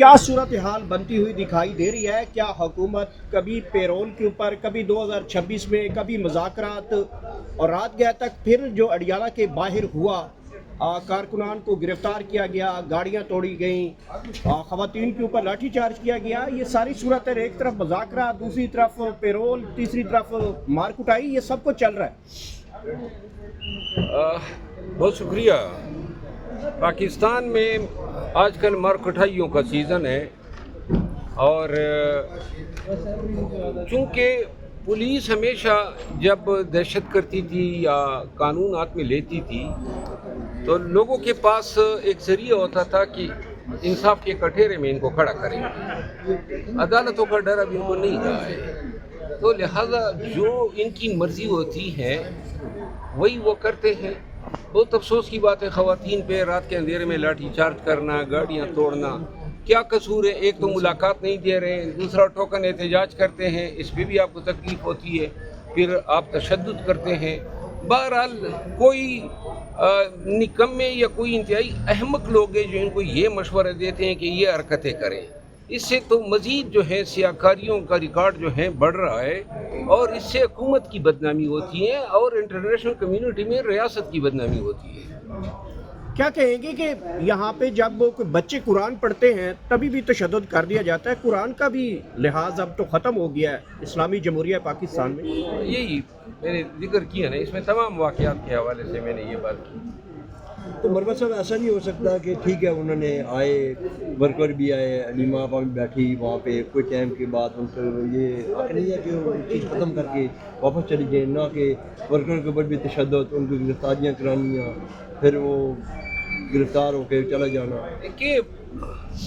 کیا صورتحال بنتی ہوئی دکھائی دے رہی ہے؟ کیا حکومت کبھی پیرول کے اوپر، کبھی 2026 میں، کبھی مذاکرات، اور رات گئے تک پھر جو اڈیالہ کے باہر ہوا، کارکنان کو گرفتار کیا گیا، گاڑیاں توڑی گئیں، خواتین کے اوپر لاٹھی چارج کیا گیا، یہ ساری صورتیں، ایک طرف مذاکرات، دوسری طرف پیرول، تیسری طرف مار کٹائی، یہ سب کچھ چل رہا ہے۔ بہت شکریہ۔ پاکستان میں آج کل مار کٹائیوں کا سیزن ہے، اور چونکہ پولیس ہمیشہ جب دہشت کرتی تھی یا قانون ہاتھ میں لیتی تھی تو لوگوں کے پاس ایک ذریعہ ہوتا تھا کہ انصاف کے کٹہرے میں ان کو کھڑا کریں۔ عدالتوں کا ڈر اب ان کو نہیں رہا ہے، تو لہذا جو ان کی مرضی ہوتی ہے وہی وہ کرتے ہیں۔ بہت افسوس کی بات ہے، خواتین پہ رات کے اندھیرے میں لاٹھی چارج کرنا، گاڑیاں توڑنا، کیا قصور ہے؟ ایک تو ملاقات نہیں دے رہے ہیں، دوسرا ٹوکن احتجاج کرتے ہیں، اس پہ بھی آپ کو تکلیف ہوتی ہے، پھر آپ تشدد کرتے ہیں۔ بہرحال کوئی نکمے یا کوئی انتہائی احمق لوگ ہیں جو ان کو یہ مشورہ دیتے ہیں کہ یہ حرکتیں کریں۔ اس سے تو مزید جو ہے سیاکاریوں کا ریکارڈ جو ہے بڑھ رہا ہے، اور اس سے حکومت کی بدنامی ہوتی ہے اور انٹرنیشنل کمیونٹی میں ریاست کی بدنامی ہوتی ہے۔ کیا کہیں گے کہ یہاں پہ جب کوئی بچے قرآن پڑھتے ہیں تبھی بھی تشدد کر دیا جاتا ہے؟ قرآن کا بھی لحاظ اب تو ختم ہو گیا ہے اسلامی جمہوریہ پاکستان میں۔ یہی میں نے ذکر کیا نا، اس میں تمام واقعات کے حوالے سے میں نے یہ بات کی۔ تو مروت صاحب ایسا نہیں ہو سکتا کہ ٹھیک ہے انہوں نے آئے، ورکر بھی آئے، علیمہ آپا بھی بیٹھی وہاں پہ، کوئی ٹائم کے بعد ان کو یہ حق نہیں ہے کہ وہ چیز ختم کر کے واپس چلی جائیں، نہ کہ ورکر کے اوپر بھی تشدد، ان کو گرفتاریاں کرانیاں، پھر وہ گرفتار ہو کے چلا جانا۔ کہ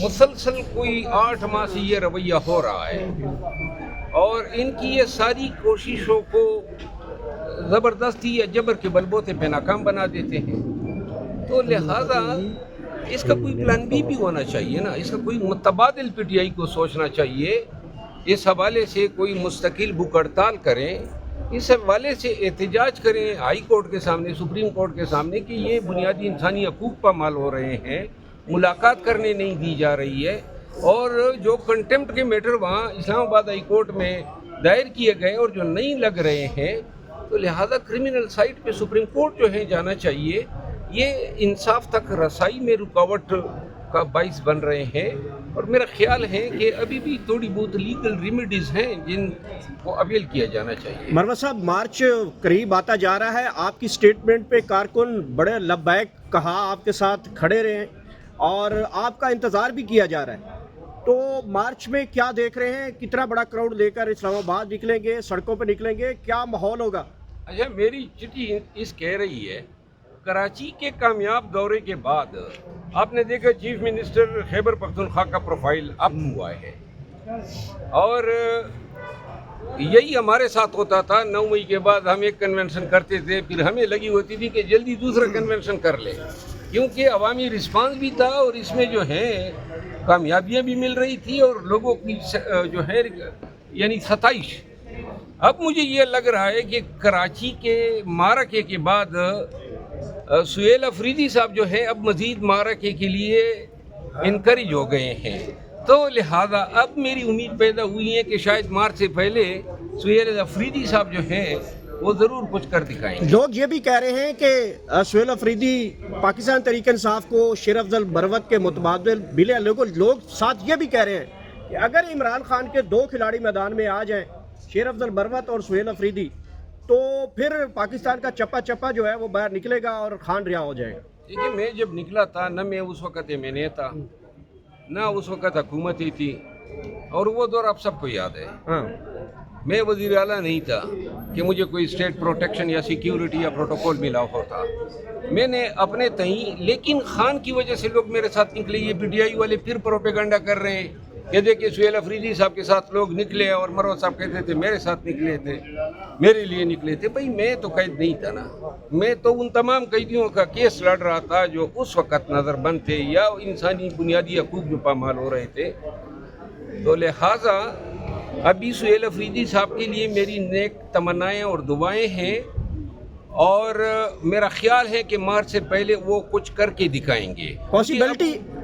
مسلسل کوئی 8 ماہ سے یہ رویہ ہو رہا ہے، اور ان کی یہ ساری کوششوں کو زبردستی یا جبر کے بلبوتے پہ ناکام بنا دیتے ہیں۔ تو لہذا اس کا کوئی پلان بھی ہونا چاہیے نا، اس کا کوئی متبادل پی ٹی آئی کو سوچنا چاہیے، اس حوالے سے کوئی مستقل بھوک ہڑتال کریں، اس حوالے سے احتجاج کریں ہائی کورٹ کے سامنے، سپریم کورٹ کے سامنے، کہ یہ بنیادی انسانی حقوق پامال ہو رہے ہیں، ملاقات کرنے نہیں دی جا رہی ہے، اور جو کنٹمپٹ کے میٹر وہاں اسلام آباد ہائی کورٹ میں دائر کیے گئے اور جو نہیں لگ رہے ہیں، تو لہذا کرمنل سائٹ پہ سپریم کورٹ جو ہے جانا چاہیے۔ یہ انصاف تک رسائی میں رکاوٹ کا باعث بن رہے ہیں، اور میرا خیال ہے کہ ابھی بھی تھوڑی بہت لیگل ریمیڈیز ہیں جن کو اویل کیا جانا چاہیے۔ مروت صاحب، مارچ قریب آتا جا رہا ہے، آپ کی سٹیٹمنٹ پہ کارکن بڑے لبیک کہا، آپ کے ساتھ کھڑے رہے اور آپ کا انتظار بھی کیا جا رہا ہے، تو مارچ میں کیا دیکھ رہے ہیں؟ کتنا بڑا کراؤڈ لے کر اسلام آباد نکلیں گے، سڑکوں پہ نکلیں گے، کیا ماحول ہوگا؟ اچھا، میری چٹھی اس کہہ رہی ہے، کراچی کے کامیاب دورے کے بعد آپ نے دیکھا چیف منسٹر خیبر پختونخوا کا پروفائل اپ ہوا ہے، اور یہی ہمارے ساتھ ہوتا تھا۔ 9 مئی کے بعد ہم ایک کنونشن کرتے تھے، پھر ہمیں لگی ہوتی تھی کہ جلدی دوسرا کنونشن کر لیں، کیونکہ عوامی رسپانس بھی تھا، اور اس میں جو ہے کامیابیاں بھی مل رہی تھی، اور لوگوں کی جو ہے یعنی ستائش۔ اب مجھے یہ لگ رہا ہے کہ کراچی کے معرکے کے بعد سہیل افریدی صاحب جو ہے اب مزید معرکے کے لیے انکریج ہو گئے ہیں، تو لہذا اب میری امید پیدا ہوئی ہے کہ شاید مارچ سے پہلے سہیل افریدی صاحب جو ہیں وہ ضرور کچھ کر دکھائیں گے۔ لوگ یہ بھی کہہ رہے ہیں کہ سہیل افریدی پاکستان تحریک انصاف کو شیر افضل مروت کے متبادل ملے، لوگ ساتھ یہ بھی کہہ رہے ہیں کہ اگر عمران خان کے 2 کھلاڑی میدان میں آ جائیں، شیر افضل مروت اور سہیل افریدی، تو پھر پاکستان کا چپا چپا جو ہے وہ باہر نکلے گا اور خان رہا ہو جائے گا۔ دیکھیے، میں جب نکلا تھا نہ میں اس وقت ایم این اے تھا، نہ اس وقت حکومت ہی تھی، اور وہ دور آپ سب کو یاد ہے۔ میں وزیر اعلیٰ نہیں تھا کہ مجھے کوئی اسٹیٹ پروٹیکشن یا سیکیورٹی یا پروٹوکول ملا ہوتا۔ میں نے اپنے تئیں، لیکن خان کی وجہ سے لوگ میرے ساتھ نکلے۔ یہ پی ٹی آئی والے پھر پروپیگنڈا کر رہے ہیں کہ دیکھیں سہیل افریدی صاحب کے ساتھ لوگ نکلے، اور مروت صاحب کہتے تھے میرے ساتھ نکلے تھے، میرے لیے نکلے تھے۔ بھائی میں تو قید نہیں تھا نا، میں تو ان تمام قیدیوں کا کیس لڑ رہا تھا جو اس وقت نظر بند تھے یا انسانی بنیادی حقوق میں پامال ہو رہے تھے۔ تو لہٰذا ابھی سہیل افریدی صاحب کے لیے میری نیک تمنائیں اور دعائیں ہیں، اور میرا خیال ہے کہ مارچ سے پہلے وہ کچھ کر کے دکھائیں گے۔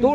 2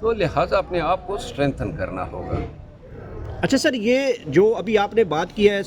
تو لہٰذا اپنے آپ کو اسٹرینتھن کرنا ہوگا. اچھا سر، یہ جو ابھی آپ نے بات کی ہے